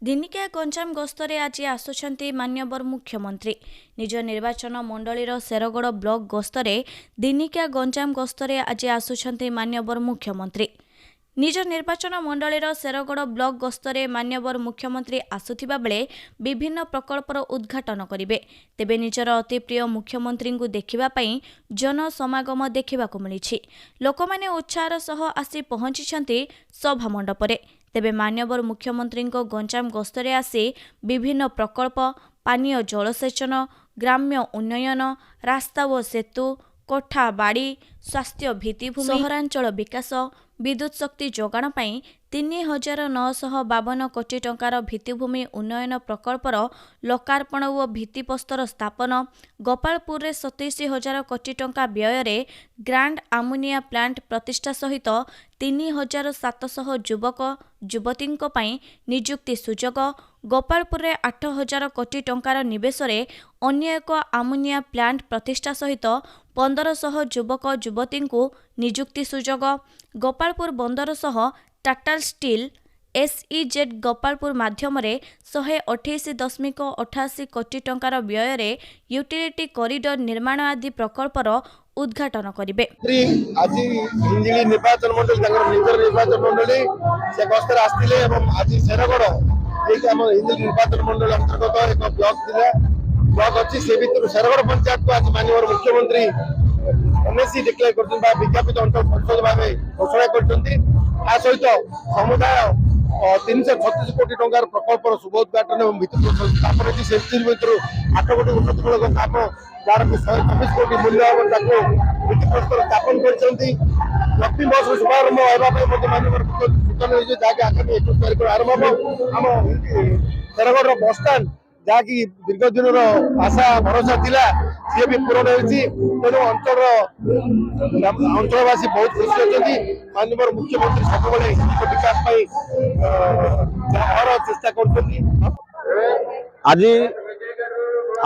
ଦିନିକିଆ ଗଞ୍ଜାମ ଗସ୍ତରେ ଆଜି ଆସୁଛନ୍ତି ମାନ୍ୟବର ମୁଖ୍ୟମନ୍ତ୍ରୀ। ନିଜ ନିର୍ବାଚନ ମଣ୍ଡଳୀର ଶେରଗଡ଼ ବ୍ଲକ ଗସ୍ତରେ ଦିନିକିଆ ଗଞ୍ଜାମ ଗସ୍ତରେ ଆଜି ଆସୁଛନ୍ତି ମାନ୍ୟବର ମୁଖ୍ୟମନ୍ତ୍ରୀ। ନିଜ ନିର୍ବାଚନ ମଣ୍ଡଳୀର ଶେରଗଡ଼ ବ୍ଲକ ଗସ୍ତରେ ମାନ୍ୟବର ମୁଖ୍ୟମନ୍ତ୍ରୀ ଆସୁଥିବା ବେଳେ ବିଭିନ୍ନ ପ୍ରକଳ୍ପର ଉଦ୍ଘାଟନ କରିବେ। ତେବେ ନିଜର ଅତି ପ୍ରିୟ ମୁଖ୍ୟମନ୍ତ୍ରୀଙ୍କୁ ଦେଖିବା ପାଇଁ ଜନସମାଗମ ଦେଖିବାକୁ ମିଳିଛି। ଲୋକମାନେ ଉତ୍ସାହର ସହ ଆସି ପହଞ୍ଚିଛନ୍ତି ସଭା ମଣ୍ଡପରେ। ତେବେ ମାନ୍ୟବର ମୁଖ୍ୟମନ୍ତ୍ରୀଙ୍କ ଗଞ୍ଜାମ ଗସ୍ତରେ ଆସି ବିଭିନ୍ନ ପ୍ରକଳ୍ପ, ପାନୀୟ ଜଳସେଚନ, ଗ୍ରାମ୍ୟ ଉନ୍ନୟନ, ରାସ୍ତା ଓ ସେତୁ, କୋଠା ବାଡ଼ି, ସ୍ୱାସ୍ଥ୍ୟ ଭିତ୍ତିଭୂମି, ସହରାଞ୍ଚଳ ବିକାଶ, ବିଦ୍ୟୁତ୍ ଶକ୍ତି ଯୋଗାଣ ପାଇଁ 3,952 କୋଟି ଟଙ୍କାର ଭିତ୍ତିଭୂମି ଉନ୍ନୟନ ପ୍ରକଳ୍ପର ଲୋକାର୍ପଣ ଓ ଭିତ୍ତିପ୍ରସ୍ତର ସ୍ଥାପନ, ଗୋପାଳପୁରରେ 27,000 କୋଟି ଟଙ୍କା ବ୍ୟୟରେ ଗ୍ରାଣ୍ଡ ଆମୋନିଆ ପ୍ଲାଣ୍ଟ ପ୍ରତିଷ୍ଠା ସହିତ 3,700 ଯୁବକ ଯୁବତୀଙ୍କ ପାଇଁ ନିଯୁକ୍ତି ସୁଯୋଗ, ଗୋପାଳପୁରରେ 8,000 କୋଟି ଟଙ୍କାର ନିବେଶରେ ଅନ୍ୟ ଏକ ଆମୋନିଆ ପ୍ଲାଣ୍ଟ ପ୍ରତିଷ୍ଠା ସହିତ 1,500 ଯୁବକ ଯୁବତୀଙ୍କୁ ନିଯୁକ୍ତି ସୁଯୋଗ, ଗୋପାଳପୁର ବନ୍ଦର ସହ ଟାଟା ଷ୍ଟିଲ୍ SEZ ଗୋପାଳପୁର ମାଧ୍ୟମରେ 128.88 କୋଟି ଟଙ୍କାର ବ୍ୟୟରେ ୟୁଟିଲିଟି କରିଡର ନିର୍ମାଣ ଆଦି ପ୍ରକଳ୍ପର ଉଦ୍ଘାଟନ କରିବେ। ଆଜି ହିଞ୍ଜିଳି ନିର୍ବାଚନ ମଣ୍ଡଳୀ ତାଙ୍କର ନିଜର ନିର୍ବାଚନ ମଣ୍ଡଳୀ ସେ ଗସ୍ତରେ ଆସିଥିଲେ ଏବଂ ଆଜି ଶେରଗଡ଼ ଯେକି ଆମ ହିଞ୍ଜିଳି ନିର୍ବାଚନ ମଣ୍ଡଳୀ ଅନ୍ତର୍ଗତ ଏକ ବ୍ଲକ ଥିଲା, ବ୍ଲକ ଅଛି। ସେ ଭିତରୁ ଶେରଗଡ଼ ପଞ୍ଚାୟତକୁ ଆଜି ମାନ୍ୟବର ମୁଖ୍ୟମନ୍ତ୍ରୀ NSC ଡିକ୍ଲେୟାର କରିଛନ୍ତି ବା ବିଜ୍ଞାପିତ ଅଞ୍ଚଳ ପରିଷଦ ଭାବେ ଘୋଷଣା କରିଛନ୍ତି। ତା ସହିତ ସମୁଦାୟ 336 କୋଟି ଟଙ୍କାର ପ୍ରକଳ୍ପର ଶୁଭ ଉଦ୍ଘାଟନ ଏବଂ ଭିତ୍ତିପ୍ରସ୍ତର ସ୍ଥାପନ ହୋଇଛି। ସେଥି ଭିତରୁ 8 କୋଟି ଉନ୍ନତିମୂଳକ କାମ ଯାହାର 124 କୋଟି ମୂଲ୍ୟ ହେବ ତାକୁ ଭିତ୍ତିପ୍ରସ୍ତର ସ୍ଥାପନ କରିଛନ୍ତି। ଲକ୍ଷ୍ମୀ ବସ୍ର ଶୁଭାରମ୍ଭ ହେବା ପାଇଁ ମଧ୍ୟ ମାନ୍ୟବର ସୂଚନା ଦେଇଛି, ଯାହାକି ଆଗାମୀ 21 ତାରିଖରେ ଆରମ୍ଭ ହେବ। ଆମ ଶେରଗଡ଼ର ବସଷ୍ଟାଣ୍ଡ ଯାହାକି ଦୀର୍ଘ ଦିନର ଆଶା ଭରସା ଥିଲା ସିଏ ବି ପୂରଣ ହୋଇଛି। ତେଣୁ ଅଞ୍ଚଳବାସୀ ବହୁତ ଖୁସି ଅଛନ୍ତି। ମାନ୍ୟବର ମୁଖ୍ୟମନ୍ତ୍ରୀ ସବୁବେଳେ ବିକାଶ ପାଇଁ ଚେଷ୍ଟା କରୁଛନ୍ତି। ଆଜି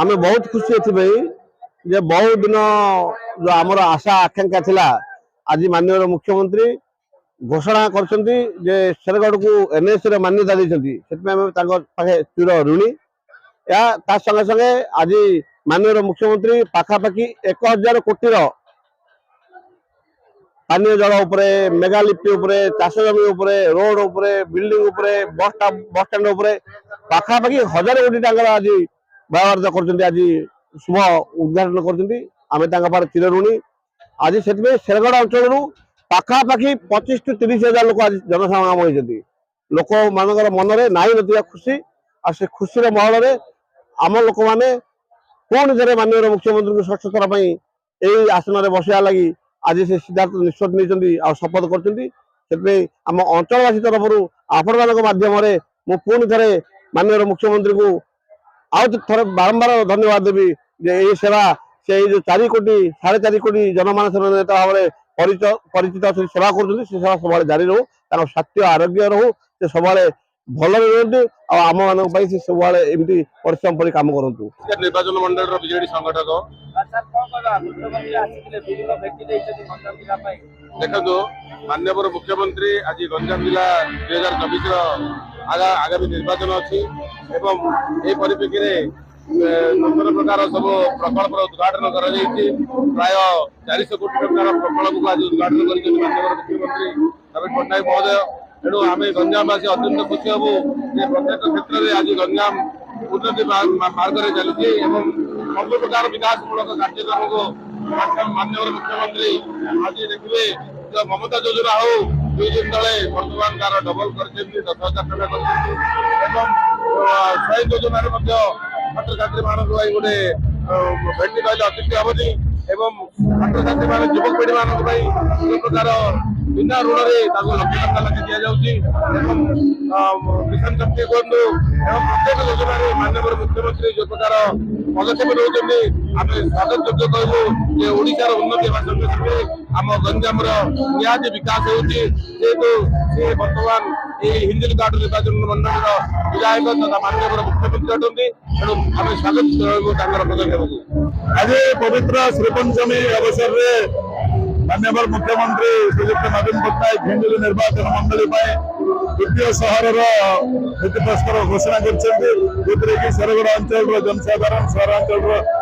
ଆମେ ବହୁତ ଖୁସି ଏଥିପାଇଁ ଯେ ବହୁ ଦିନ ଯୋଉ ଆମର ଆଶା ଆକାଂକ୍ଷା ଥିଲା ଆଜି ମାନ୍ୟବର ମୁଖ୍ୟମନ୍ତ୍ରୀ ଘୋଷଣା କରିଛନ୍ତି ଯେ ଶେରଗଡ଼କୁ NSC ରେ ମାନ୍ୟତା ଦେଇଛନ୍ତି। ସେଥିପାଇଁ ଆମେ ତାଙ୍କ ପାଖେ ଚିର ଋଣୀ। ଏହା ତା ସଙ୍ଗେ ସଙ୍ଗେ ଆଜି ମାନ୍ୟବର ମୁଖ୍ୟମନ୍ତ୍ରୀ ପାଖାପାଖି 1,000 କୋଟିର ପାନୀୟ ଜଳ ଉପରେ, ମେଗାଲିଫ୍ଟ ଉପରେ, ଚାଷ ଜମି ଉପରେ, ରୋଡ ଉପରେ, ବିଲ୍ଡିଂ ଉପରେ, ବସଷ୍ଟାଣ୍ଡ ଉପରେ ପାଖାପାଖି 1,000 କୋଟି ଟଙ୍କାର ଆଜି ବ୍ୟବହାର କରୁଛନ୍ତି। ଆଜି ଶୁଭ ଉଦ୍ଘାଟନ କରୁଛନ୍ତି। ଆମେ ତାଙ୍କ ପାଖରେ ଚିର ଋଣୀ। ଆଜି ସେଥିପାଇଁ ଶେରଗଡ଼ ଅଞ୍ଚଳରୁ ପାଖାପାଖି 25,000 ରୁ 30,000 ଲୋକ ଆଜି ଜନସମାଗମ ହୋଇଛନ୍ତି। ଲୋକମାନଙ୍କର ମନରେ ନାହିଁ ନଥିବା ଖୁସି, ଆଉ ସେ ଖୁସିର ମହଳରେ ଆମ ଲୋକମାନେ ପୁଣି ଥରେ ମାନ୍ୟବର ମୁଖ୍ୟମନ୍ତ୍ରୀଙ୍କୁ ଷଷ୍ଠ ଥର ପାଇଁ ଏହି ଆସନରେ ବସିବା ଲାଗି ଆଜି ସେ ସିଦ୍ଧାନ୍ତ ନିଷ୍ପତ୍ତି ନେଇଛନ୍ତି ଆଉ ଶପଥ କରିଛନ୍ତି। ସେଥିପାଇଁ ଆମ ଅଞ୍ଚଳବାସୀ ତରଫରୁ ଆପଣମାନଙ୍କ ମାଧ୍ୟମରେ ମୁଁ ପୁଣି ଥରେ ମାନ୍ୟବର ମୁଖ୍ୟମନ୍ତ୍ରୀଙ୍କୁ ଆଉ ଥରେ ବାରମ୍ବାର ଧନ୍ୟବାଦ ଦେବି ଯେ ଏହି ସେବା ସେ ଏଇ ଯୋଉ 4 କୋଟି 4.5 କୋଟି ଜନମାନସର ନେତା ଭାବରେ ପରିଚିତ ସେବା କରୁଛନ୍ତି, ସେ ସେବା ସବୁବେଳେ ଜାରି ରହୁ, ତାଙ୍କ ସ୍ୱାସ୍ଥ୍ୟ ଆରୋଗ୍ୟ ରହୁ, ସେ ସବୁବେଳେ ଭଲରେ ରୁହନ୍ତୁ ଆଉ ଆମ ମାନଙ୍କ ପାଇଁ ସେ ସବୁବେଳେ ଏମିତି ପରିଶ୍ରମ କରି କାମ କରନ୍ତୁ। ନିର୍ବାଚନ ମଣ୍ଡଳୀର ବିଜେଡି ସଂଗଠକ ଦେଖନ୍ତୁ, ମାନ୍ୟବର ମୁଖ୍ୟମନ୍ତ୍ରୀ ଆଜି ଗଞ୍ଜାମ ଜିଲ୍ଲା 2024ର ଆଗାମୀ ନିର୍ବାଚନ ଅଛି ଏବଂ ଏହି ପରିପ୍ରେକ୍ଷୀରେ ନୂତନ ପ୍ରକାର ସବୁ ପ୍ରକଳ୍ପର ଉଦ୍ଘାଟନ କରାଯାଇଛି। ପ୍ରାୟ 400 କୋଟି ଟଙ୍କାର ପ୍ରକଳ୍ପକୁ ଆଜି ଉଦ୍ଘାଟନ କରିଛନ୍ତି ମାନ୍ୟବର ମୁଖ୍ୟମନ୍ତ୍ରୀ ନବୀନ ପଟ୍ଟନାୟକ ମହୋଦୟ। ତେଣୁ ଆମେ ଗଞ୍ଜାମବାସୀ ଅତ୍ୟନ୍ତ ଖୁସି ହବୁ ଯେ ପ୍ରତ୍ୟେକ କ୍ଷେତ୍ରରେ ଆଜି ଗଞ୍ଜାମ ଉନ୍ନତି ମାର୍ଗରେ ଚାଲିଛି ଏବଂ ସବୁ ପ୍ରକାର ବିକାଶମୂଳକ କାର୍ଯ୍ୟକ୍ରମକୁ ମାନ୍ୟବର ମୁଖ୍ୟମନ୍ତ୍ରୀ ଆଜି ଦେଖିବେ ମମତା ଯୋଜନା ହଉ 2 ଦିନ ତଳେ ବର୍ତ୍ତମାନ ତାର ଡବଲ କରିଛନ୍ତି, 10,000 ଟଙ୍କା କରିଛନ୍ତି ଏବଂ ଶହୀଦ ଯୋଜନାରେ ମଧ୍ୟ ଛାତ୍ରଛାତ୍ରୀ ମାନଙ୍କୁ ପାଇଁ ଗୋଟେ ଭେଟି ପାଇଲେ ଅତିଥି ହେବନି ଏବଂ ଛାତ୍ରଛାତ୍ରୀ ମାନେ ଯୁବପିଢି ମାନଙ୍କ ପାଇଁ ସବୁ ପ୍ରକାର ବିନା ଋଣରେ ତାଙ୍କୁ ଲକ୍ଷ ଟଙ୍କା ଲେଖା ଦିଆଯାଉଛି ଏବଂ ମିଶନ ଶକ୍ତି କୁହନ୍ତୁ ଏବଂ ପ୍ରତ୍ୟେକ ଯୋଜନାରେ ମାନ୍ୟବର ମୁଖ୍ୟମନ୍ତ୍ରୀ ଯୋଉ ପ୍ରକାର ପଦକ୍ଷେପ ନେଉଛନ୍ତି ଆମେ ସ୍ୱାଗତ ଯୋଗ୍ୟ କହିବୁ ଯେ ଓଡ଼ିଶାର ଉନ୍ନତି ହେବା ସଙ୍ଗେ ସଙ୍ଗେ ଆମ ଗଞ୍ଜାମର ନିହାତି ବିକାଶ ହେଉଛି। ଯେହେତୁ ସେ ବର୍ତ୍ତମାନ ଏହି ହିଞ୍ଜିଳିକାଟୁ ନିର୍ବାଚନ ମଣ୍ଡଳୀର ବିଧାୟକ ତଥା ମାନ୍ୟବର ମୁଖ୍ୟମନ୍ତ୍ରୀ ଅଟନ୍ତି, ତେଣୁ ଆମେ ସ୍ୱାଗତ କରିବୁ ତାଙ୍କର ପଦକ୍ଷେପକୁ। ଆଜି ପବିତ୍ର ଶ୍ରୀପଞ୍ଚମୀ ଅବସରରେ माननीय मुख्यमंत्री श्रीयुक्त नवीन पट्टनायक हिंगोली निर्वाचन मंडली द्वितीय सहर नीति प्रस्ताव घोषणा कर शेरगढ़ अंचल जनसाधारण सहरांचल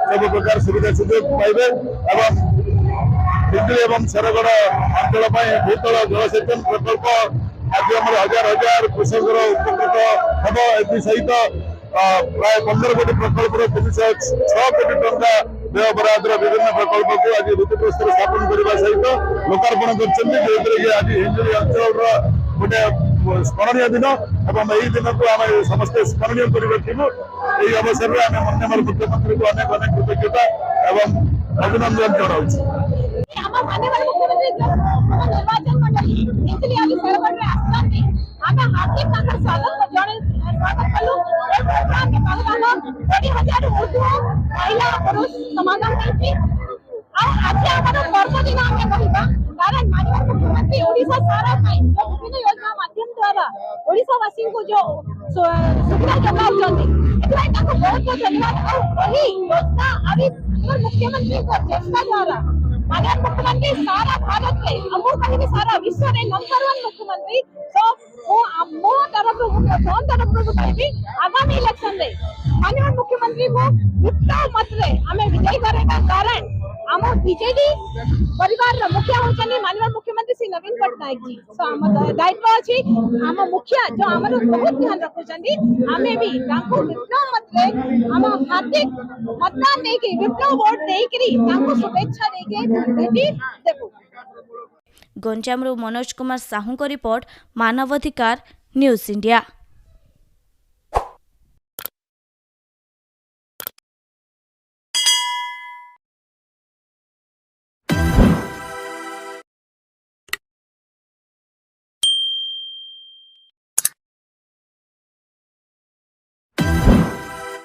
सब प्रकार सुविधा सुजोग पाइबे एवं हिंगोली और शेरगढ़ अंचल भूतल जलसेचन प्रकल्प आज हजार हजार कृषक उपकृत हम सहित प्राय 15 कोटी प्रकल्प 306 कोटी टंका व्यय बरादर विभिन्न प्रकल्प को आज भित्तिप्रस्तर स्थापन करने सहित लोकार्पण कर आज हिंगोली अंचल गोटे स्मरणीय दिन एवं यही दिन को आम समस्ते स्मरणीय कर अवसर में आम माननीय मुख्यमंत्री को अनेक अनेक कृतज्ञता एवं अभिनंदन जनाऊँ। मुख्यमंत्री ओडिशा सारा विभिन्न योजना माध्यम द्वारा ओडिशावासी को जो सुविधा जगाउछन्ति बहुत बहुत धन्यवाद। और वही योजना अभी मुख्यमंत्री को चेष्टा द्वारा माननीय मुख्यमंत्री सारा भारत में अमूल कहीं सारा विश्व में नंबर 1 मुख्यमंत्री तो मो तरफ आगामी इलेक्शन में माननीय मुख्यमंत्री को विपुल मत रे हमें विजयी करेगा। कारण आम बीजेडी परिवार मुखिया होचनी माननीय मुख्यमंत्री श्री नवीन पट्टनायक जी। सो आम दायित्व अछि आम मुखिया जो आमर बहुत ध्यान रखुचंदी आमे भी तांको विपुल मत रे आम हार्दिक मतदान देके विपुल वोट देकरी तांको शुभेच्छा देके भेटी देबो। गंजामरू मनोज कुमार साहू को रिपोर्ट, मानवाधिकार न्यूज इंडिया।